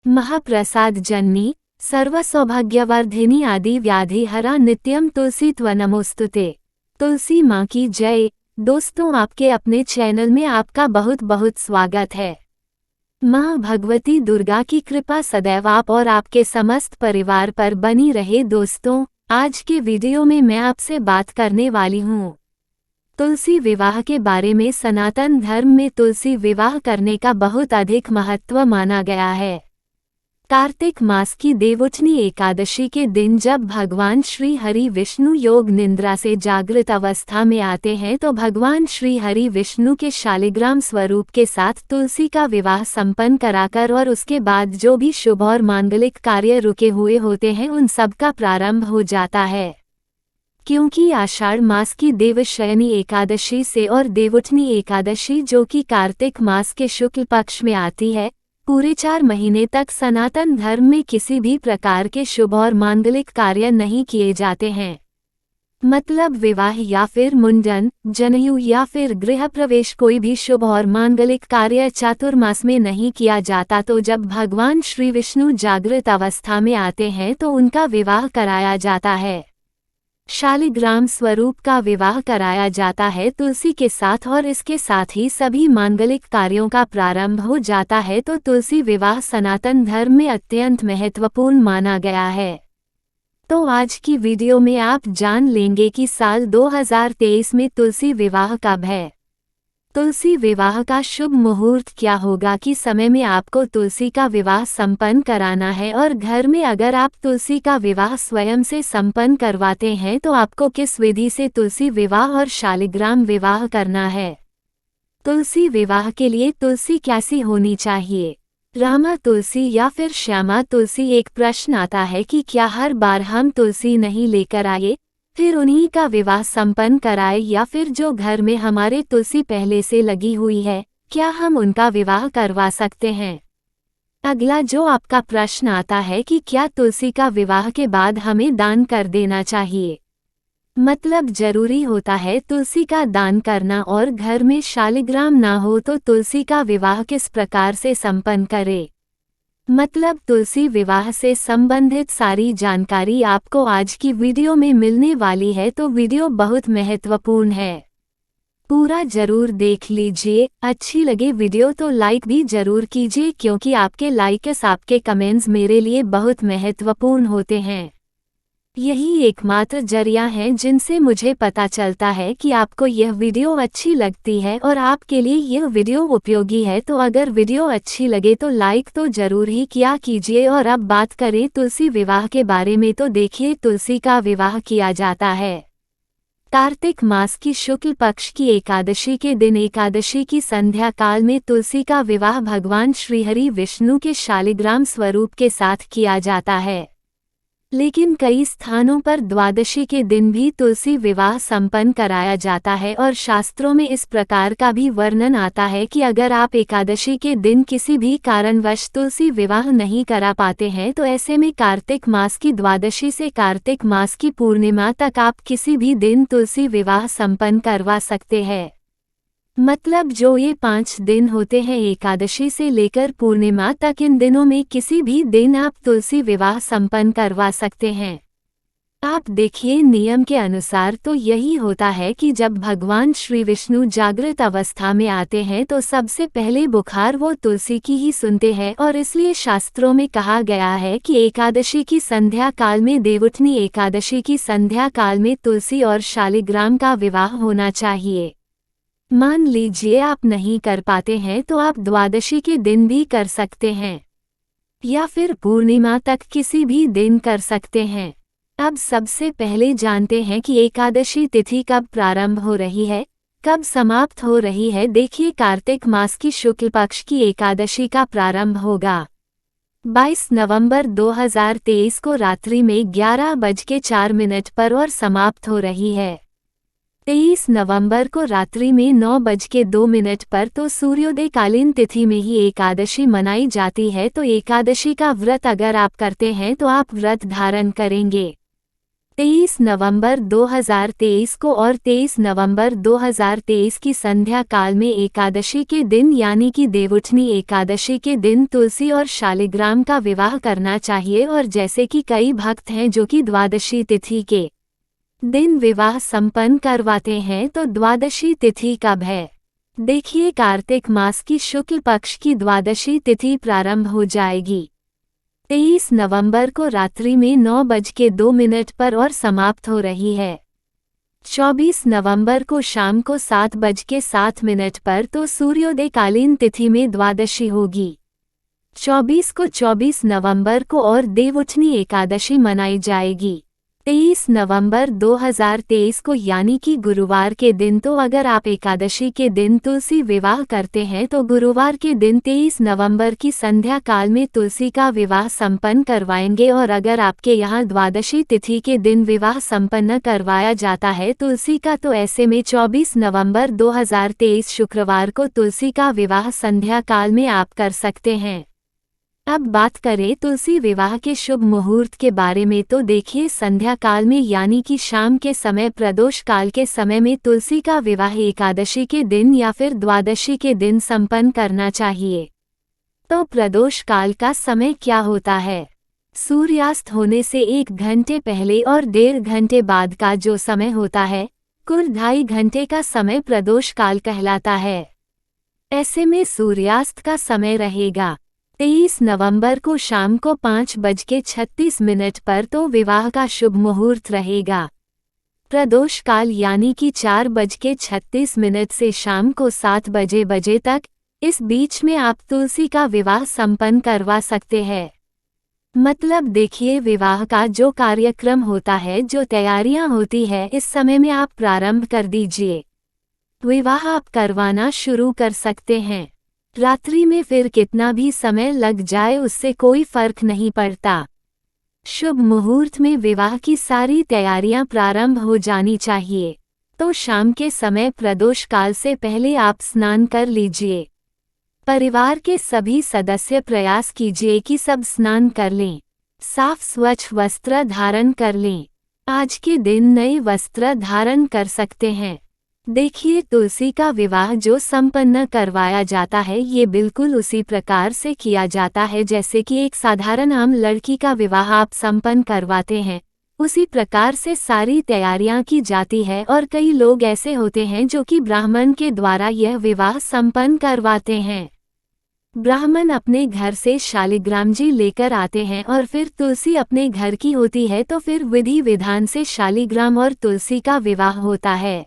महाप्रसाद जननी सर्वसौभाग्यवर्धिनी आदि व्याधिहरा नित्यम तुलसी त्वनमोस्तुते। तुलसी माँ की जय। दोस्तों, आपके अपने चैनल में आपका बहुत बहुत स्वागत है। माँ भगवती दुर्गा की कृपा सदैव आप और आपके समस्त परिवार पर बनी रहे। दोस्तों, आज के वीडियो में मैं आपसे बात करने वाली हूँ तुलसी विवाह के बारे में। सनातन धर्म में तुलसी विवाह करने का बहुत अधिक महत्व माना गया है। कार्तिक मास की देवउठनी एकादशी के दिन जब भगवान श्री हरि विष्णु योग निद्रा से जागृत अवस्था में आते हैं तो भगवान श्री हरि विष्णु के शालिग्राम स्वरूप के साथ तुलसी का विवाह संपन्न कराकर और उसके बाद जो भी शुभ और मांगलिक कार्य रुके हुए होते हैं उन सब का प्रारंभ हो जाता है। क्योंकि आषाढ़ मास की देवशयनी एकादशी से और देवउठनी एकादशी जो कि कार्तिक मास के शुक्ल पक्ष में आती है, पूरे 4 महीने तक सनातन धर्म में किसी भी प्रकार के शुभ और मांगलिक कार्य नहीं किए जाते हैं। मतलब विवाह या फिर मुंडन, जनेऊ या फिर गृह प्रवेश, कोई भी शुभ और मांगलिक कार्य चातुर्मास में नहीं किया जाता। तो जब भगवान श्री विष्णु जागृत अवस्था में आते हैं तो उनका विवाह कराया जाता है, शालिग्राम स्वरूप का विवाह कराया जाता है तुलसी के साथ, और इसके साथ ही सभी मांगलिक कार्यों का प्रारंभ हो जाता है। तो तुलसी विवाह सनातन धर्म में अत्यंत महत्वपूर्ण माना गया है। तो आज की वीडियो में आप जान लेंगे कि साल 2023 में तुलसी विवाह कब है, तुलसी विवाह का शुभ मुहूर्त क्या होगा, कि समय में आपको तुलसी का विवाह संपन्न कराना है, और घर में अगर आप तुलसी का विवाह स्वयं से संपन्न करवाते हैं तो आपको किस विधि से तुलसी विवाह और शालिग्राम विवाह करना है। तुलसी विवाह के लिए तुलसी कैसी होनी चाहिए, रामा तुलसी या फिर श्यामा तुलसी। एक प्रश्न आता है कि क्या हर बार हम तुलसी नहीं लेकर आए फिर उन्हीं का विवाह संपन्न कराए, या फिर जो घर में हमारे तुलसी पहले से लगी हुई है क्या हम उनका विवाह करवा सकते हैं। अगला जो आपका प्रश्न आता है कि क्या तुलसी का विवाह के बाद हमें दान कर देना चाहिए। मतलब जरूरी होता है तुलसी का दान करना, और घर में शालिग्राम ना हो तो तुलसी का विवाह किस प्रकार से संपन्न करे। मतलब तुलसी विवाह से संबंधित सारी जानकारी आपको आज की वीडियो में मिलने वाली है, तो वीडियो बहुत महत्वपूर्ण है, पूरा जरूर देख लीजिए। अच्छी लगे वीडियो तो लाइक भी जरूर कीजिए, क्योंकि आपके लाइक्स, आपके कमेंट्स मेरे लिए बहुत महत्वपूर्ण होते हैं। यही एकमात्र जरिया है जिनसे मुझे पता चलता है कि आपको यह वीडियो अच्छी लगती है और आपके लिए यह वीडियो उपयोगी है। तो अगर वीडियो अच्छी लगे तो लाइक तो जरूर ही किया कीजिए। और अब बात करें तुलसी विवाह के बारे में, तो देखिए तुलसी का विवाह किया जाता है कार्तिक मास की शुक्ल पक्ष की एकादशी के दिन। एकादशी की संध्या काल में तुलसी का विवाह भगवान श्रीहरि विष्णु के शालिग्राम स्वरूप के साथ किया जाता है, लेकिन कई स्थानों पर द्वादशी के दिन भी तुलसी विवाह संपन्न कराया जाता है। और शास्त्रों में इस प्रकार का भी वर्णन आता है कि अगर आप एकादशी के दिन किसी भी कारणवश तुलसी विवाह नहीं करा पाते हैं तो ऐसे में कार्तिक मास की द्वादशी से कार्तिक मास की पूर्णिमा तक आप किसी भी दिन तुलसी विवाह संपन्न करवा सकते हैं। मतलब जो ये 5 दिन होते हैं एकादशी से लेकर पूर्णिमा तक, इन दिनों में किसी भी दिन आप तुलसी विवाह संपन्न करवा सकते हैं। आप देखिए नियम के अनुसार तो यही होता है कि जब भगवान श्री विष्णु जागृत अवस्था में आते हैं तो सबसे पहले बुखार वो तुलसी की ही सुनते हैं, और इसलिए शास्त्रों में कहा गया है कि एकादशी की संध्या काल में, देवउठनी एकादशी की संध्या काल में तुलसी और शालिग्राम का विवाह होना चाहिए। मान लीजिए आप नहीं कर पाते हैं तो आप द्वादशी के दिन भी कर सकते हैं, या फिर पूर्णिमा तक किसी भी दिन कर सकते हैं। अब सबसे पहले जानते हैं कि एकादशी तिथि कब प्रारंभ हो रही है, कब समाप्त हो रही है। देखिए कार्तिक मास की शुक्ल पक्ष की एकादशी का प्रारंभ होगा 22 नवंबर 2023 को रात्रि में 11:04 पर और समाप्त हो रही है 23 नवंबर को रात्रि में 9:02 पर। तो सूर्योदय कालीन तिथि में ही एकादशी मनाई जाती है। तो एकादशी का व्रत अगर आप करते हैं तो आप व्रत धारण करेंगे। 23 नवंबर 2023 को और 23 नवंबर 2023 की संध्या काल में एकादशी के दिन यानी कि देवउठनी एकादशी के दिन तुलसी और शालिग्राम का विवाह करना चाहिए। और जैसे कि कई भक्त हैं जो कि द्वादशी तिथि के दिन विवाह संपन्न करवाते हैं, तो द्वादशी तिथि कब है? देखिए, कार्तिक मास की शुक्ल पक्ष की द्वादशी तिथि प्रारंभ हो जाएगी 23 नवंबर को रात्रि में 9:02 पर और समाप्त हो रही है 24 नवंबर को शाम को 7:07 पर। तो सूर्योदय कालीन तिथि में द्वादशी होगी 24 नवंबर को और देवउठनी एकादशी मनाई जाएगी 23 नवंबर 2023 को यानी कि गुरुवार के दिन। तो अगर आप एकादशी के दिन तुलसी विवाह करते हैं तो गुरुवार के दिन 23 नवंबर की संध्या काल में तुलसी का विवाह संपन्न करवाएंगे। और अगर आपके यहाँ द्वादशी तिथि के दिन विवाह संपन्न करवाया जाता है तुलसी का, तो ऐसे में 24 नवंबर 2023 शुक्रवार को तुलसी का विवाह संध्या काल में आप कर सकते हैं। अब बात करें तुलसी विवाह के शुभ मुहूर्त के बारे में, तो देखिए, संध्या काल में यानी कि शाम के समय प्रदोष काल के समय में तुलसी का विवाह एकादशी के दिन या फिर द्वादशी के दिन संपन्न करना चाहिए। तो प्रदोष काल का समय क्या होता है? सूर्यास्त होने से 1 घंटे पहले और 1.5 घंटे बाद का जो समय होता है, कुल 2.5 घंटे का समय प्रदोष काल कहलाता है। ऐसे में सूर्यास्त का समय रहेगा 23 नवंबर को शाम को 5:36 पर। तो विवाह का शुभ मुहूर्त रहेगा प्रदोष काल यानी कि 4:36 से शाम को 7 बजे तक। इस बीच में आप तुलसी का विवाह संपन्न करवा सकते हैं। मतलब देखिए, विवाह का जो कार्यक्रम होता है, जो तैयारियां होती है, इस समय में आप प्रारंभ कर दीजिए। विवाह आप करवाना शुरू कर सकते हैं। रात्रि में फिर कितना भी समय लग जाए उससे कोई फर्क नहीं पड़ता। शुभ मुहूर्त में विवाह की सारी तैयारियां प्रारंभ हो जानी चाहिए। तो शाम के समय प्रदोष काल से पहले आप स्नान कर लीजिए। परिवार के सभी सदस्य प्रयास कीजिए कि सब स्नान कर लें, साफ स्वच्छ वस्त्र धारण कर लें। आज के दिन नए वस्त्र धारण कर सकते हैं। देखिए, तुलसी का विवाह जो संपन्न करवाया जाता है, ये बिल्कुल उसी प्रकार से किया जाता है जैसे कि एक साधारण आम लड़की का विवाह आप संपन्न करवाते हैं। उसी प्रकार से सारी तैयारियां की जाती है। और कई लोग ऐसे होते हैं जो कि ब्राह्मण के द्वारा यह विवाह संपन्न करवाते हैं। ब्राह्मण अपने घर से शालिग्राम जी लेकर आते हैं और फिर तुलसी अपने घर की होती है, तो फिर विधि विधान से शालिग्राम और तुलसी का विवाह होता है।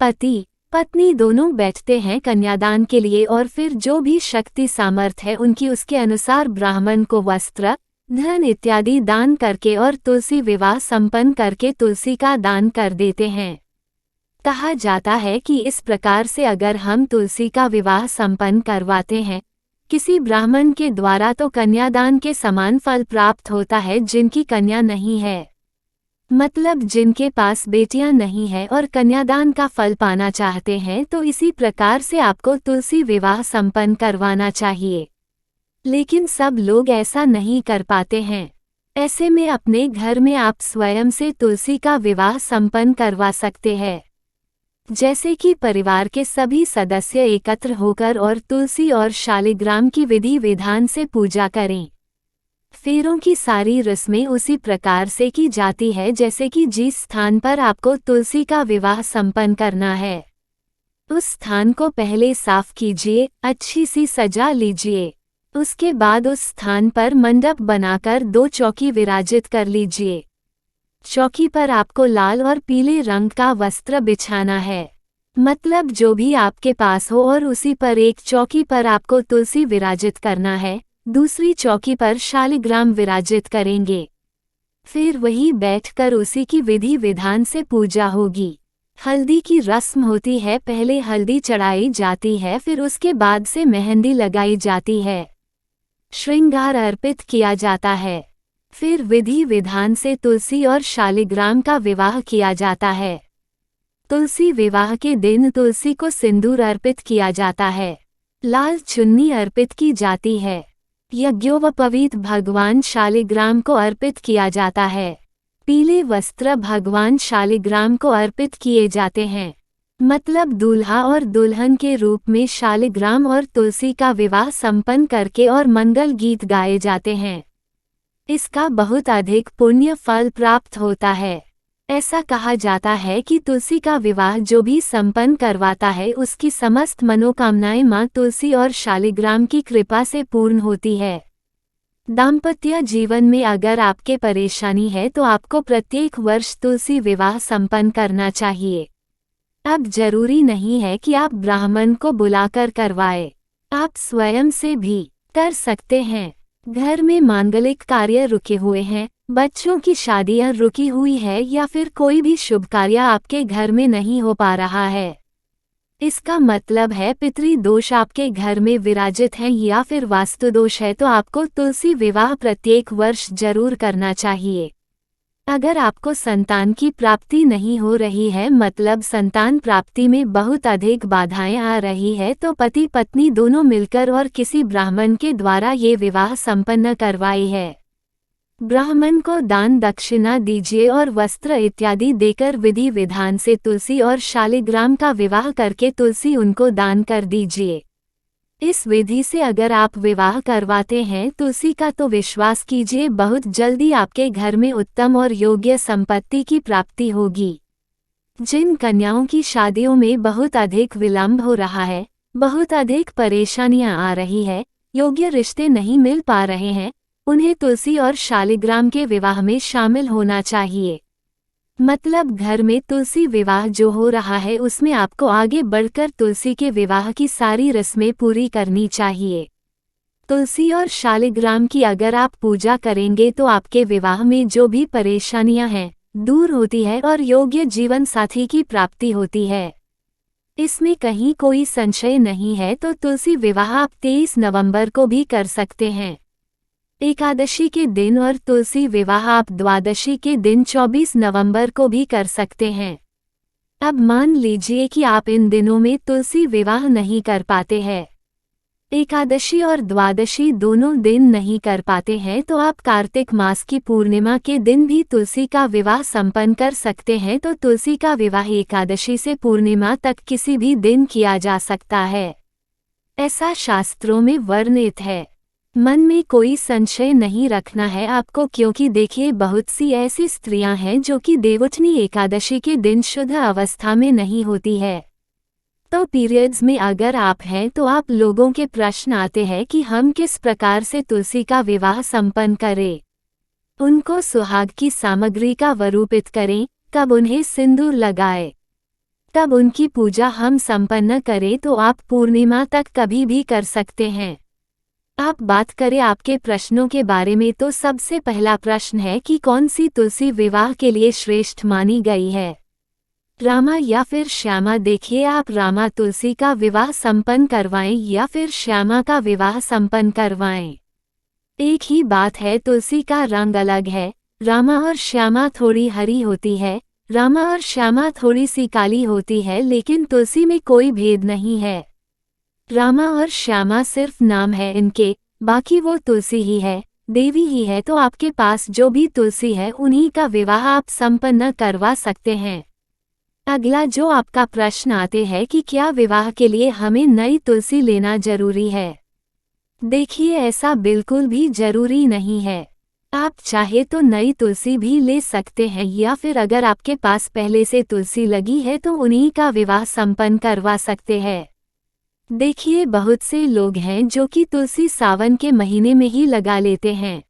पति पत्नी दोनों बैठते हैं कन्यादान के लिए और फिर जो भी शक्ति सामर्थ्य है उनकी उसके अनुसार ब्राह्मण को वस्त्र, धन इत्यादि दान करके और तुलसी विवाह संपन्न करके तुलसी का दान कर देते हैं। कहा जाता है कि इस प्रकार से अगर हम तुलसी का विवाह संपन्न करवाते हैं किसी ब्राह्मण के द्वारा, तो कन्यादान के समान फल प्राप्त होता है। जिनकी कन्या नहीं है, मतलब जिनके पास बेटियां नहीं है और कन्यादान का फल पाना चाहते हैं, तो इसी प्रकार से आपको तुलसी विवाह संपन्न करवाना चाहिए। लेकिन सब लोग ऐसा नहीं कर पाते हैं। ऐसे में अपने घर में आप स्वयं से तुलसी का विवाह संपन्न करवा सकते हैं। जैसे कि परिवार के सभी सदस्य एकत्र होकर और तुलसी और शालिग्राम की विधि विधान से पूजा करें। फेरों की सारी रस्में उसी प्रकार से की जाती है जैसे कि जिस स्थान पर आपको तुलसी का विवाह संपन्न करना है, उस स्थान को पहले साफ कीजिए, अच्छी सी सजा लीजिए। उसके बाद उस स्थान पर मंडप बनाकर 2 चौकी विराजित कर लीजिए। चौकी पर आपको लाल और पीले रंग का वस्त्र बिछाना है, मतलब जो भी आपके पास हो, और उसी पर एक चौकी पर आपको तुलसी विराजित करना है, दूसरी चौकी पर शालिग्राम विराजित करेंगे। फिर वही बैठकर उसी की विधि विधान से पूजा होगी। हल्दी की रस्म होती है, पहले हल्दी चढ़ाई जाती है, फिर उसके बाद से मेहंदी लगाई जाती है, श्रृंगार अर्पित किया जाता है। फिर विधि विधान से तुलसी और शालिग्राम का विवाह किया जाता है। तुलसी विवाह के दिन तुलसी को सिंदूर अर्पित किया जाता है, लाल चुन्नी अर्पित की जाती है, यज्ञोपवीत भगवान शालिग्राम को अर्पित किया जाता है। पीले वस्त्र भगवान शालिग्राम को अर्पित किए जाते हैं। मतलब दूल्हा और दुल्हन के रूप में शालिग्राम और तुलसी का विवाह संपन्न करके और मंगल गीत गाए जाते हैं। इसका बहुत अधिक पुण्य फल प्राप्त होता है। ऐसा कहा जाता है कि तुलसी का विवाह जो भी संपन्न करवाता है उसकी समस्त मनोकामनाएं मां तुलसी और शालिग्राम की कृपा से पूर्ण होती है। दाम्पत्य जीवन में अगर आपके परेशानी है तो आपको प्रत्येक वर्ष तुलसी विवाह संपन्न करना चाहिए। अब जरूरी नहीं है कि आप ब्राह्मण को बुलाकर करवाएं, आप स्वयं से भी कर सकते हैं। घर में मांगलिक कार्य रुके हुए हैं, बच्चों की शादियां रुकी हुई है या फिर कोई भी शुभ कार्य आपके घर में नहीं हो पा रहा है, इसका मतलब है पितृदोष आपके घर में विराजित है या फिर वास्तु दोष है, तो आपको तुलसी विवाह प्रत्येक वर्ष जरूर करना चाहिए। अगर आपको संतान की प्राप्ति नहीं हो रही है, मतलब संतान प्राप्ति में बहुत अधिक बाधाएं आ रही है, तो पति पत्नी दोनों मिलकर और किसी ब्राह्मण के द्वारा ये विवाह संपन्न करवाई है। ब्राह्मण को दान दक्षिणा दीजिए और वस्त्र इत्यादि देकर विधि विधान से तुलसी और शालिग्राम का विवाह करके तुलसी उनको दान कर दीजिए। इस विधि से अगर आप विवाह करवाते हैं तुलसी का, तो विश्वास कीजिए बहुत जल्दी आपके घर में उत्तम और योग्य संपत्ति की प्राप्ति होगी। जिन कन्याओं की शादियों में बहुत अधिक विलंब हो रहा है, बहुत अधिक परेशानियां आ रही है, योग्य रिश्ते नहीं मिल पा रहे हैं, उन्हें तुलसी और शालिग्राम के विवाह में शामिल होना चाहिए। मतलब घर में तुलसी विवाह जो हो रहा है उसमें आपको आगे बढ़कर तुलसी के विवाह की सारी रस्में पूरी करनी चाहिए। तुलसी और शालिग्राम की अगर आप पूजा करेंगे तो आपके विवाह में जो भी परेशानियां हैं दूर होती है और योग्य जीवन साथी की प्राप्ति होती है। इसमें कहीं कोई संशय नहीं है। तो तुलसी विवाह आप 23 नवंबर को भी कर सकते हैं, एकादशी के दिन, और तुलसी विवाह आप द्वादशी के दिन 24 नवंबर को भी कर सकते हैं। अब मान लीजिए कि आप इन दिनों में तुलसी विवाह नहीं कर पाते हैं, एकादशी और द्वादशी दोनों दिन नहीं कर पाते हैं, तो आप कार्तिक मास की पूर्णिमा के दिन भी तुलसी का विवाह संपन्न कर सकते हैं। तो तुलसी का विवाह एकादशी से पूर्णिमा तक किसी भी दिन किया जा सकता है, ऐसा शास्त्रों में वर्णित है। मन में कोई संशय नहीं रखना है आपको, क्योंकि देखिए बहुत सी ऐसी स्त्रियां हैं जो कि देवउठनी एकादशी के दिन शुद्ध अवस्था में नहीं होती है। तो पीरियड्स में अगर आप हैं तो आप लोगों के प्रश्न आते हैं कि हम किस प्रकार से तुलसी का विवाह संपन्न करें, उनको सुहाग की सामग्री का वरूपित करें, कब उन्हें सिंदूर लगाए, तब उनकी पूजा हम संपन्न करें। तो आप पूर्णिमा तक कभी भी कर सकते हैं। आप बात करें आपके प्रश्नों के बारे में, तो सबसे पहला प्रश्न है कि कौन सी तुलसी विवाह के लिए श्रेष्ठ मानी गई है, रामा या फिर श्यामा। देखिए आप रामा तुलसी का विवाह संपन्न करवाएं या फिर श्यामा का विवाह संपन्न करवाएं, एक ही बात है। तुलसी का रंग अलग है, रामा और श्यामा थोड़ी हरी होती है, रामा और श्यामा थोड़ी सी काली होती है, लेकिन तुलसी में कोई भेद नहीं है। रामा और श्यामा सिर्फ नाम है इनके, बाकी वो तुलसी ही है, देवी ही है। तो आपके पास जो भी तुलसी है उन्हीं का विवाह आप संपन्न करवा सकते हैं। अगला जो आपका प्रश्न आते हैं कि क्या विवाह के लिए हमें नई तुलसी लेना जरूरी है। देखिए ऐसा बिल्कुल भी जरूरी नहीं है, आप चाहे तो नई तुलसी भी ले सकते हैं, या फिर अगर आपके पास पहले से तुलसी लगी है तो उन्हीं का विवाह संपन्न करवा सकते हैं। देखिए बहुत से लोग हैं जो कि तुलसी सावन के महीने में ही लगा लेते हैं।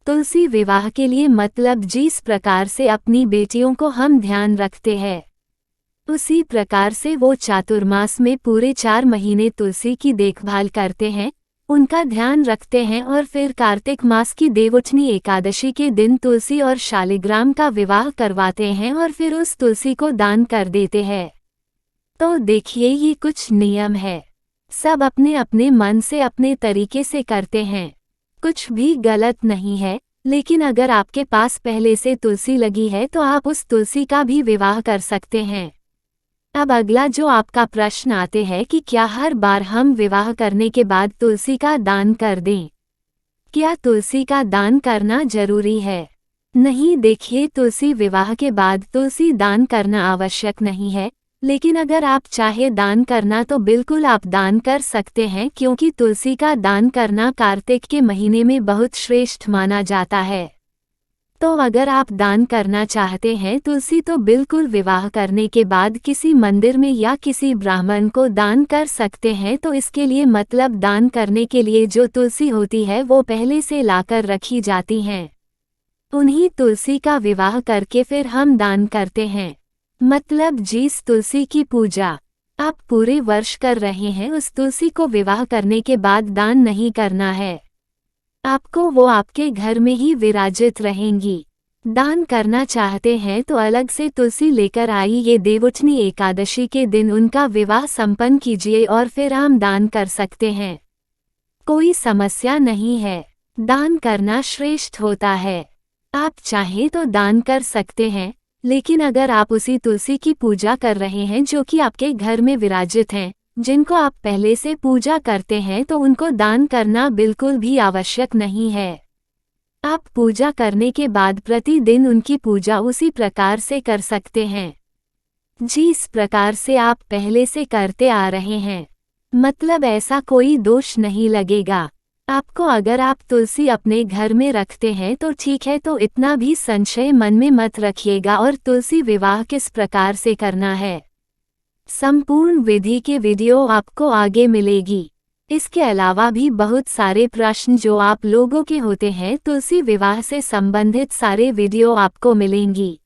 तुलसी विवाह के लिए मतलब जिस प्रकार से अपनी बेटियों को हम ध्यान रखते हैं, उसी प्रकार से वो चातुर्मास में पूरे 4 महीने तुलसी की देखभाल करते हैं, उनका ध्यान रखते हैं, और फिर कार्तिक मास की देवउठनी एकादशी के दिन तुलसी और शालिग्राम का विवाह करवाते हैं और फिर उस तुलसी को दान कर देते हैं। तो देखिए ये कुछ नियम है, सब अपने अपने मन से अपने तरीके से करते हैं, कुछ भी गलत नहीं है। लेकिन अगर आपके पास पहले से तुलसी लगी है तो आप उस तुलसी का भी विवाह कर सकते हैं। अब अगला जो आपका प्रश्न आते हैं कि क्या हर बार हम विवाह करने के बाद तुलसी का दान कर दें, क्या तुलसी का दान करना जरूरी है। नहीं, देखिए, तुलसी विवाह के बाद तुलसी दान करना आवश्यक नहीं है, लेकिन अगर आप चाहे दान करना तो बिल्कुल आप दान कर सकते हैं, क्योंकि तुलसी का दान करना कार्तिक के महीने में बहुत श्रेष्ठ माना जाता है। तो अगर आप दान करना चाहते हैं तुलसी तो बिल्कुल विवाह करने के बाद किसी मंदिर में या किसी ब्राह्मण को दान कर सकते हैं। तो इसके लिए मतलब दान करने के लिए जो तुलसी होती है वो पहले से लाकर रखी जाती हैं। उन्हीं तुलसी का विवाह करके फिर हम दान करते हैं। मतलब जिस तुलसी की पूजा आप पूरे वर्ष कर रहे हैं उस तुलसी को विवाह करने के बाद दान नहीं करना है आपको, वो आपके घर में ही विराजित रहेंगी। दान करना चाहते हैं तो अलग से तुलसी लेकर आइए, देवउठनी एकादशी के दिन उनका विवाह संपन्न कीजिए और फिर हम दान कर सकते हैं। कोई समस्या नहीं है, दान करना श्रेष्ठ होता है। आप चाहें तो दान कर सकते हैं, लेकिन अगर आप उसी तुलसी की पूजा कर रहे हैं जो कि आपके घर में विराजित हैं, जिनको आप पहले से पूजा करते हैं, तो उनको दान करना बिल्कुल भी आवश्यक नहीं है। आप पूजा करने के बाद प्रतिदिन उनकी पूजा उसी प्रकार से कर सकते हैं जिस प्रकार से आप पहले से करते आ रहे हैं। मतलब ऐसा कोई दोष नहीं लगेगा आपको। अगर आप तुलसी अपने घर में रखते हैं तो ठीक है, तो इतना भी संशय मन में मत रखिएगा। और तुलसी विवाह किस प्रकार से करना है, संपूर्ण विधि की वीडियो आपको आगे मिलेगी। इसके अलावा भी बहुत सारे प्रश्न जो आप लोगों के होते हैं तुलसी विवाह से संबंधित सारे वीडियो आपको मिलेंगी।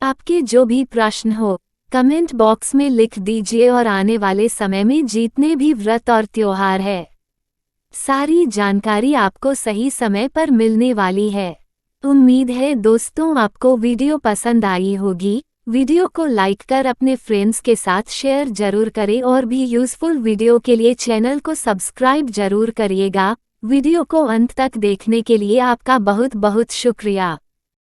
आपके जो भी प्रश्न हो कमेंट बॉक्स में लिख दीजिए और आने वाले समय में जितने भी व्रत और त्योहार है सारी जानकारी आपको सही समय पर मिलने वाली है। उम्मीद है दोस्तों आपको वीडियो पसंद आई होगी। वीडियो को लाइक कर अपने फ्रेंड्स के साथ शेयर जरूर करें और भी यूज़फुल वीडियो के लिए चैनल को सब्सक्राइब जरूर करिएगा। वीडियो को अंत तक देखने के लिए आपका बहुत बहुत शुक्रिया।